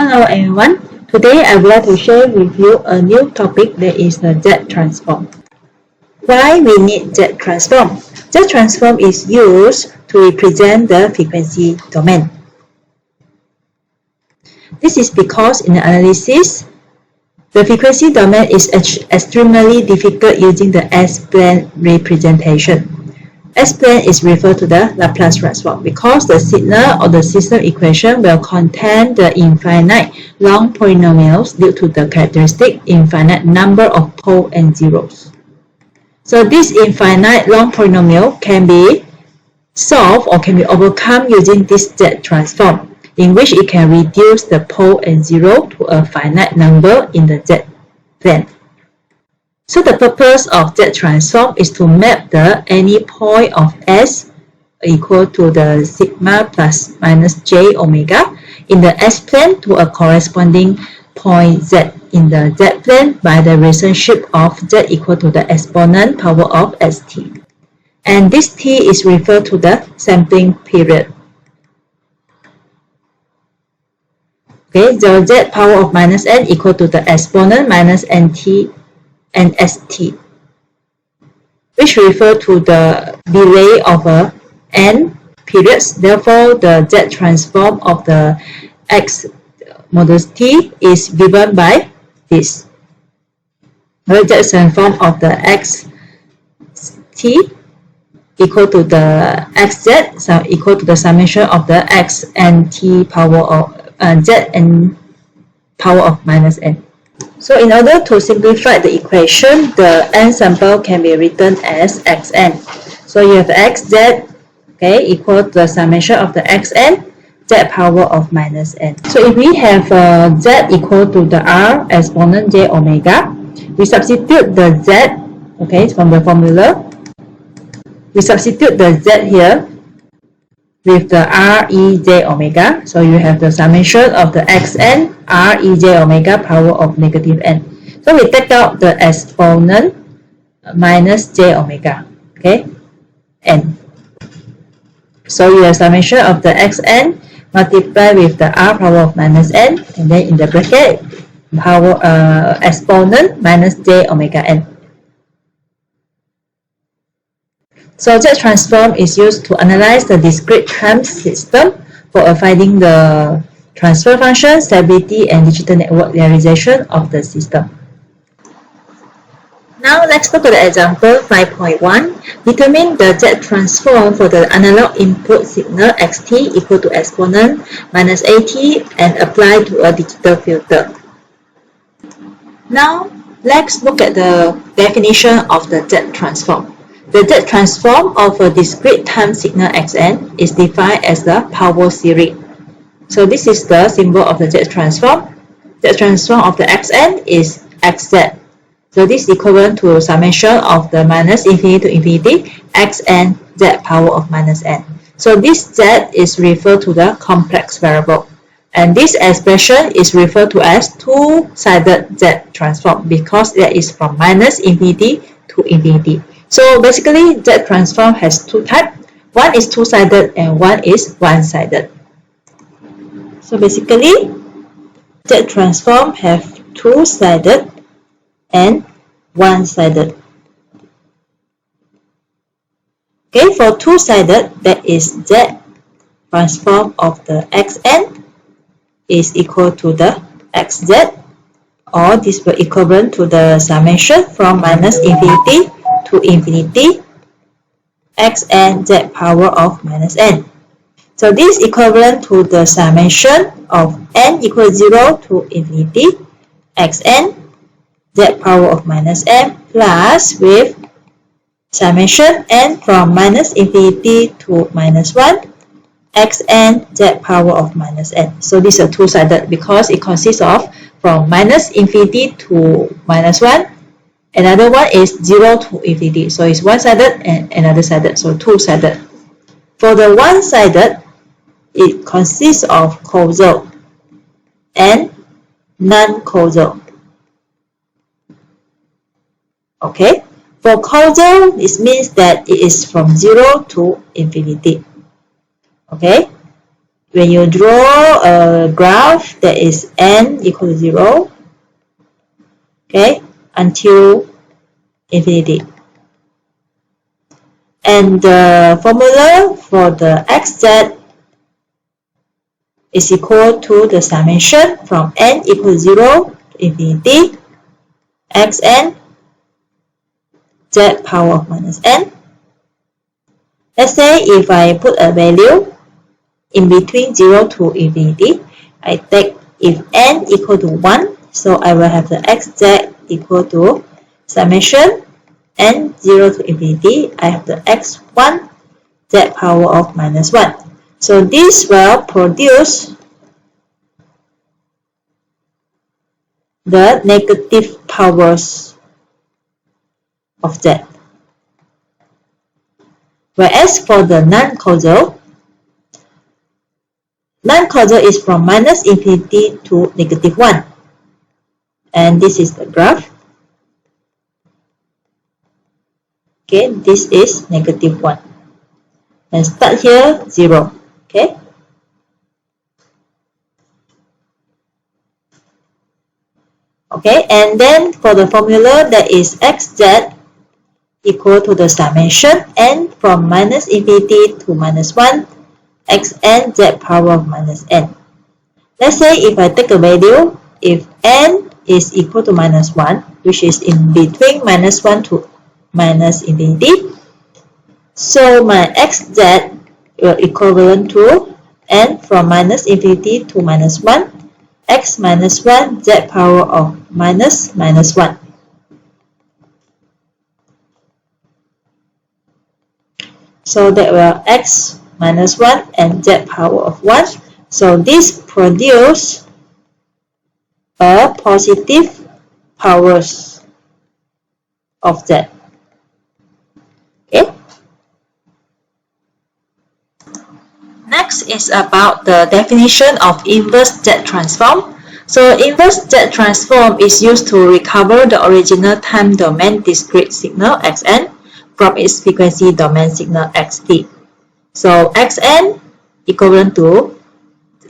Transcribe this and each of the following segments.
Hello everyone. Today I would like to share with you a new topic that is the Z transform. Why we need Z transform? Z transform is used to represent the frequency domain. This is because in the analysis, the frequency domain is extremely difficult using the S-plane representation. S-plane is referred to the Laplace transform because the signal or the system equation will contain the infinite long polynomials due to the characteristic infinite number of poles and zeros. So this infinite long polynomial can be solved or can be overcome using this Z transform, in which it can reduce the pole and zero to a finite number in the Z plane. So the purpose of Z transform is to map the any point of S equal to the sigma plus minus j omega in the S plane to a corresponding point Z in the Z plane by the relationship of Z equal to the exponent power of st. And this t is referred to the sampling period. Okay, the Z power of minus n equal to the exponent minus nt and st, which refer to the delay of n periods. Therefore, the Z transform of the x modulus t is given by this. The Z transform of the x t equal to the xz, so equal to the summation of the x and t power of z and power of minus n. So in order to simplify the equation, the n sample can be written as xn. So you have xz, okay, equal to the summation of the xn, z power of minus n. So if we have z equal to the r exponent j omega, we substitute the z, okay, from the formula. We substitute the z here with the r e j omega. So you have the summation of the xn r e j omega power of negative n. So we take out the exponent minus j omega, okay, n. So you have summation of the xn multiplied with the r power of minus n, and then in the bracket power exponent minus j omega n. So Z transform is used to analyze the discrete time system for finding the transfer function, stability, and digital network realization of the system. Now let's look at the example 5.1. Determine the Z transform for the analog input signal xt equal to exponent minus at and apply to a digital filter. Now let's look at the definition of the Z transform. The Z transform of a discrete time signal xn is defined as the power series. So this is the symbol of the Z transform. The transform of the xn is xz. So this is equivalent to summation of the minus infinity to infinity xn z power of minus n. So this z is referred to the complex variable. And this expression is referred to as two-sided Z transform because that is from minus infinity to infinity. So basically, Z transform has two types. One is two-sided and one is one-sided. So basically, Z transform have two-sided and one-sided. Okay, for two-sided, that is Z transform of the xn is equal to the xz, or this will equivalent to the summation from minus infinity to infinity xn z power of minus n. So this is equivalent to the summation of n equals 0 to infinity xn z power of minus n plus with summation n from minus infinity to minus 1 xn z power of minus n. So this is a two-sided because it consists of from minus infinity to minus 1. Another one is 0 to infinity. So it's one-sided and another sided. So two-sided. For the one-sided, it consists of causal and non-causal. Okay. For causal, it means that it is from 0 to infinity. Okay. when you draw a graph that is n equal to 0, okay, until infinity. And the formula for the xz is equal to the summation from n equal to 0 to infinity xn z power of minus n. Let's say if I put a value in between 0 to infinity, I take if n equal to 1, so I will have the xz equal to summation n 0 to infinity, I have the x1 z power of minus 1. So this will produce the negative powers of z. Whereas for the non-causal is from minus infinity to negative 1. And this is the graph. Okay, this is negative 1. And start here 0. Okay. Okay, and then for the formula, that is xz equal to the summation n from minus infinity to minus 1 xn z power of minus n. Let's say if I take a value, if n is equal to minus 1, which is in between minus 1 to minus infinity, so my xz will equivalent to n from minus infinity to minus 1 x minus 1 z power of minus 1. So that will x minus 1 and z power of 1. So this produce a positive powers of z. Okay. Next is about the definition of inverse Z transform. So inverse Z transform is used to recover the original time domain discrete signal xn from its frequency domain signal xt. So xn equivalent to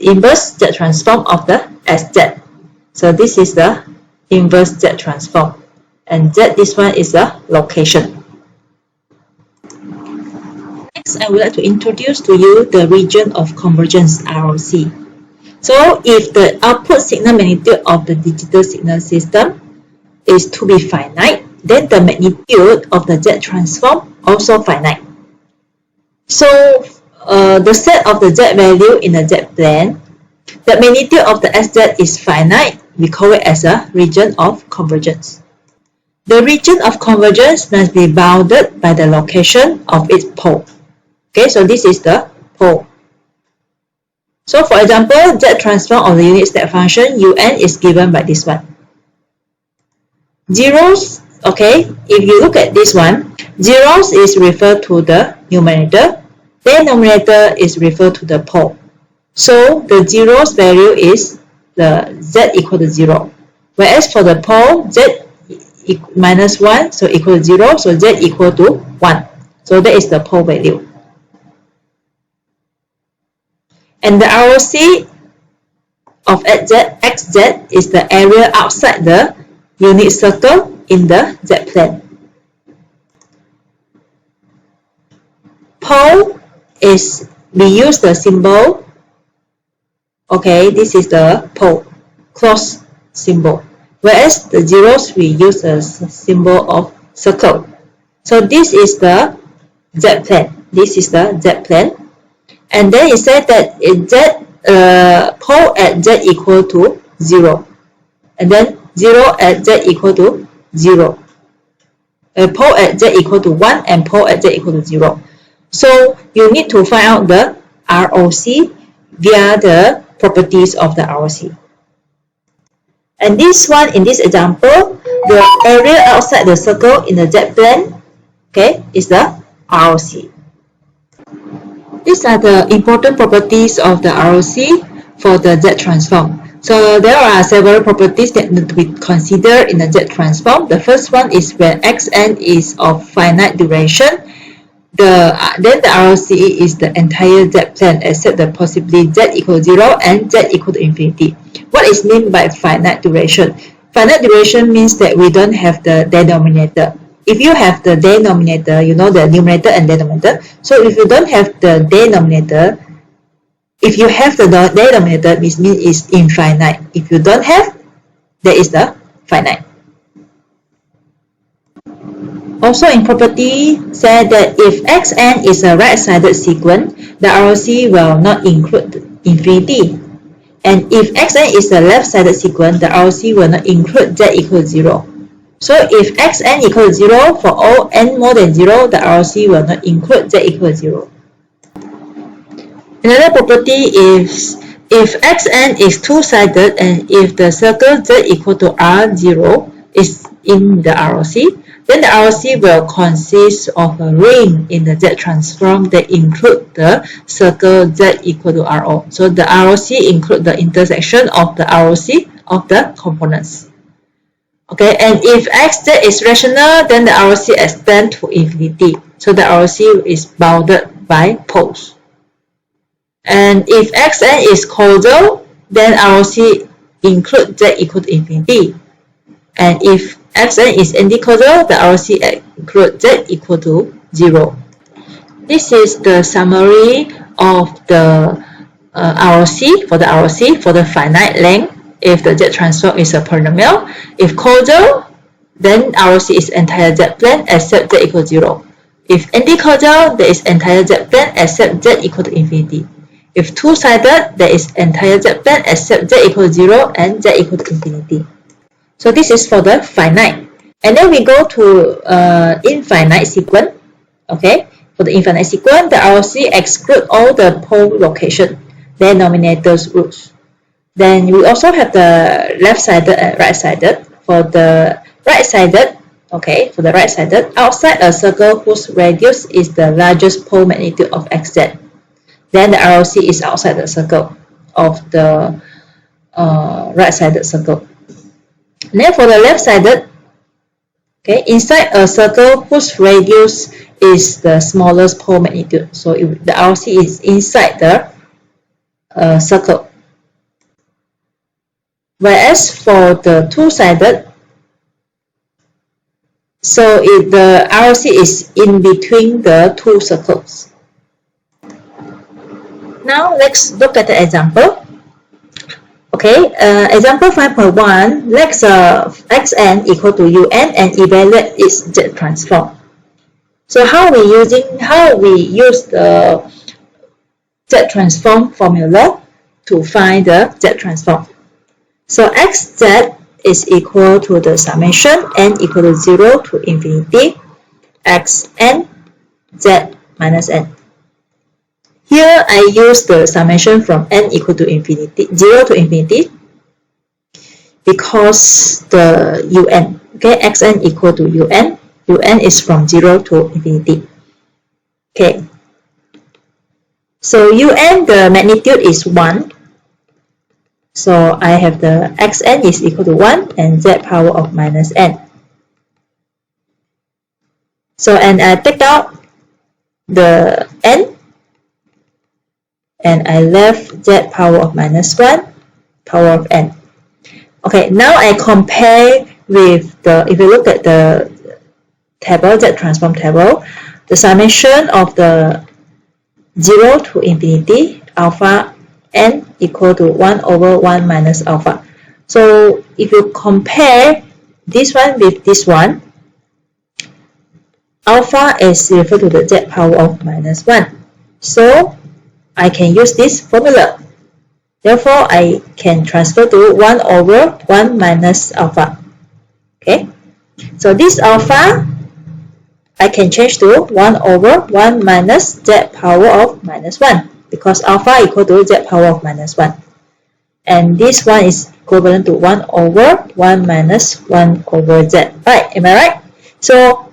inverse Z transform of the sz. So this is the inverse Z transform. And Z, this one is the location. Next, I would like to introduce to you the region of convergence ROC. So if the output signal magnitude of the digital signal system is to be finite, then the magnitude of the Z transform also finite. So the set of the Z value in the Z plane, the magnitude of the sz is finite. We call it as a region of convergence. The region of convergence must be bounded by the location of its pole. Okay, so this is the pole. So for example, Z transform of the unit step function un is given by this one. Zeros, okay, if you look at this one, zeros is referred to the numerator, denominator is referred to the pole. So the zeros value is the z equal to 0. Whereas for the pole, z minus 1, so equal to 0, so z equal to 1. So that is the pole value. And the ROC of xz is the area outside the unit circle in the z plane. Pole is, we use the symbol, okay, this is the pole, cross symbol. Whereas the zeros, we use a symbol of circle. So this is the z plane. This is the z plane. And then it said that pole at z equal to 0. And then 0 at z equal to 0. Pole at z equal to 1 and pole at z equal to 0. So you need to find out the ROC via the properties of the ROC. And this one, in this example, the area outside the circle in the z plane, okay, is the ROC. These are the important properties of the ROC for the Z transform. So there are several properties that need to be considered in the Z transform. The first one is when xn is of finite duration, then the ROC is the entire Z plane except the possibly Z equals 0 and Z equal to infinity. What is meant by finite duration? Finite duration means that we don't have the denominator. If you have the denominator, you know the numerator and denominator. So if you don't have the denominator, if you have the denominator, it means it's infinite. If you don't have, there is the finite. Also in property, said that if xn is a right-sided sequence, the ROC will not include infinity. And if xn is a left-sided sequence, the ROC will not include z equals 0. So if xn equals 0 for all n more than 0, the ROC will not include z equals 0. Another property is if xn is two-sided and if the circle z equal to r0 is in the ROC, then the ROC will consist of a ring in the Z transform that include the circle Z equal to RO. So the ROC include the intersection of the ROC of the components. Okay, and if xz is rational, then the ROC extends to infinity. So the ROC is bounded by poles. And if xn is causal, then ROC include Z equal to infinity. And if xn is anticausal, the ROC includes z equal to 0. This is the summary of the ROC for the finite length. If the Z transform is a polynomial, if causal, then ROC is entire Z plane except z equals 0. If anticausal, there is entire Z plane except z equal to infinity. If two-sided, there is entire Z plane except z equals 0 and z equal to infinity. So this is for the finite. And then we go to infinite sequence. Okay, for the infinite sequence, the ROC exclude all the pole location, denominators roots. Then we also have the left-sided and right-sided. For the right-sided, okay, for the right-sided, outside a circle whose radius is the largest pole magnitude of xz, then the ROC is outside the circle of the right-sided circle. And then for the left-sided, okay, inside a circle whose radius is the smallest pole magnitude. So the ROC is inside the circle. Whereas for the two-sided, so the ROC is in between the two circles. Now let's look at the example. Okay, example 5.1, let xn equal to un and evaluate its Z transform. So how we use the Z transform formula to find the Z transform. So xz is equal to the summation n equal to 0 to infinity xn z minus n. Here I use the summation from n equal to infinity, 0 to infinity, because the un, okay, xn equal to un is from 0 to infinity. Okay, so un, the magnitude is 1. So I have the xn is equal to 1 and z power of minus n. So, and I take out the n, and I left z power of minus 1, power of n. Okay, now I compare with the, if you look at the table, Z transform table, the summation of the 0 to infinity, alpha n equal to 1 over 1 minus alpha. So if you compare this one with this one, alpha is referred to the z power of minus 1. So I can use this formula. Therefore, I can transfer to 1 over 1 minus alpha. Okay, so this alpha, I can change to 1 over 1 minus z power of minus 1, because alpha equal to z power of minus 1. And this one is equivalent to 1 over 1 minus 1 over z. Right, am I right? So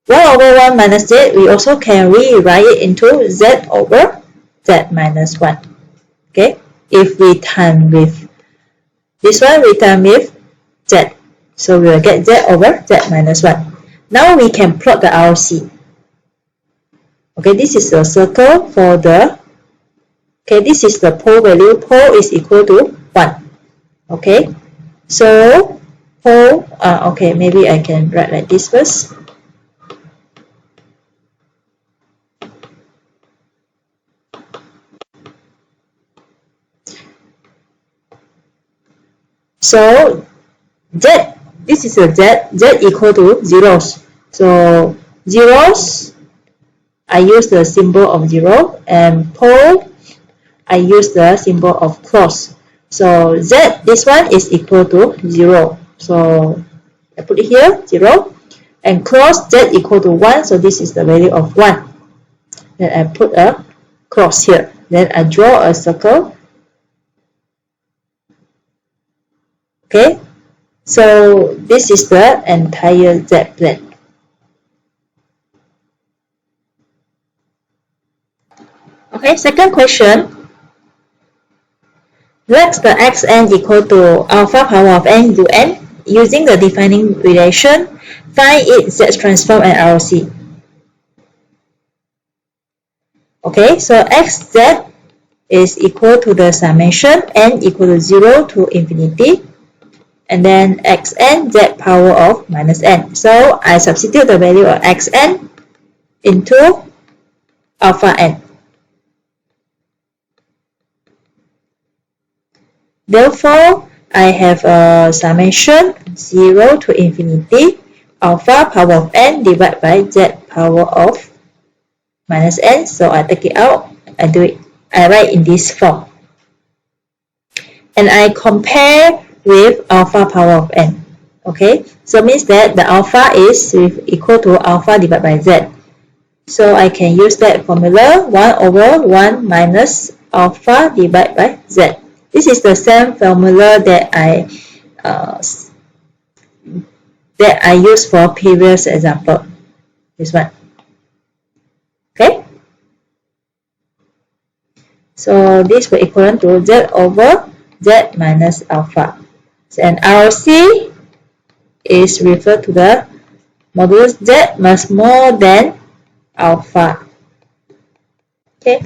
1 over 1 minus z, we also can rewrite it into z over z minus 1. Okay, if we time with this one, we time with z. So we will get z over z minus 1. Now we can plot the ROC. Okay, this is the circle for the, okay, this is the pole value. Pole is equal to 1. Okay, so pole, okay, maybe I can write like this first. So Z, this is a Z, Z equal to zeros. So zeros, I use the symbol of 0, and pole, I use the symbol of cross. So Z, this one is equal to 0. So I put it here, 0. And cross Z equal to 1, so this is the value of 1. Then I put a cross here. Then I draw a circle. Okay, so this is the entire Z plane. Okay, second question. Let the xn equal to alpha power of n into n. Using the defining relation, find its Z transform and ROC. Okay, so xz is equal to the summation n equal to 0 to infinity, and then xn z power of minus n. So I substitute the value of xn into alpha n. Therefore, I have a summation 0 to infinity alpha power of n divided by z power of minus n. So I take it out, I write in this form. And I compare with alpha power of n. Okay, so means that the alpha is equal to alpha divided by z. So I can use that formula 1 over 1 minus alpha divided by z. This is the same formula that I used for previous example. This one. Okay. So this will equal to z over z minus alpha. And ROC is referred to the modulus z must more than alpha. Okay.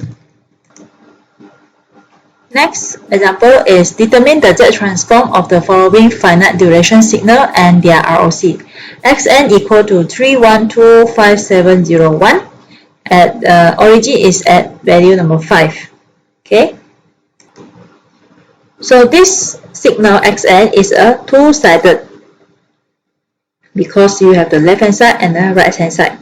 Next example is determine the Z transform of the following finite duration signal and their ROC. Xn equal to 3125701. At origin is at value number 5. Okay. So this signal Xn is a two-sided because you have the left hand side and the right hand side.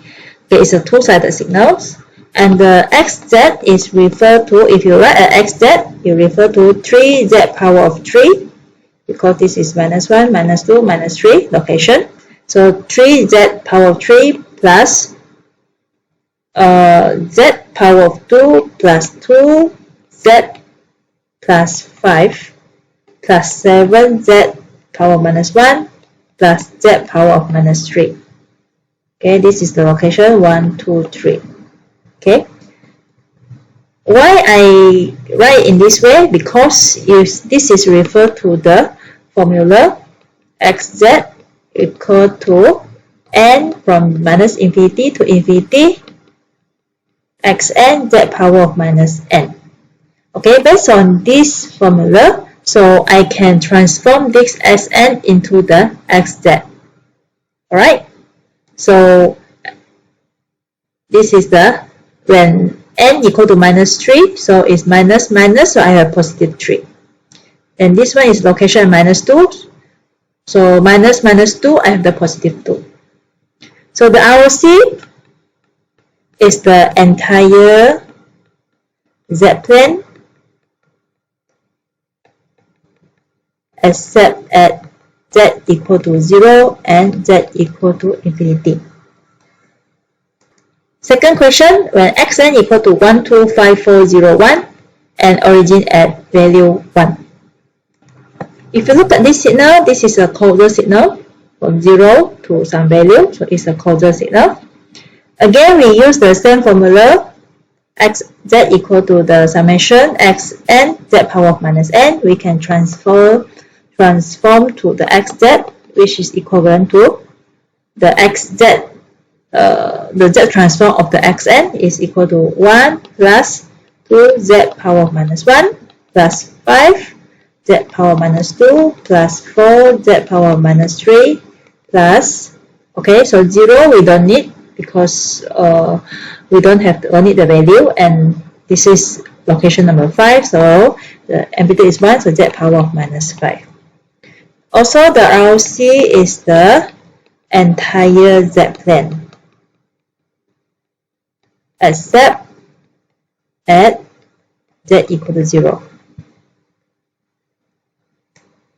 Okay, it's a two-sided signals. And the xz is referred to, if you write an xz, you refer to 3z power of 3, because this is minus 1, minus 2, minus 3 location. So 3z power of 3 plus z power of 2 plus 2z plus 5 plus 7z power of minus 1 plus z power of minus 3. Okay, this is the location 1, 2, 3. Okay, why I write in this way? Because this is referred to the formula xz equal to n from minus infinity to infinity xn z power of minus n. Okay, based on this formula, so I can transform this xn into the xz. Alright, so this is the when n equal to minus 3, so it's minus minus, so I have positive 3. And this one is location minus 2, so minus minus 2, I have the positive 2. So the ROC is the entire Z plane except at Z equal to 0 and Z equal to infinity. Second question, when xn equal to 125401 and origin at value 1. If you look at this signal, this is a causal signal from 0 to some value, so it's a causal signal. Again, we use the same formula, xz equal to the summation xn z power of minus n. We can transform to the xz, which is equivalent to the xz the z transform of the xn is equal to 1 plus 2z power of minus 1 plus 5 z power minus 2 plus 4 z power minus 3 plus, okay, so 0 we don't need because we don't have to need the value, and this is location number 5, so the amplitude is 1, so z power of minus 5. Also, the ROC is the entire z plane except at z equal to 0.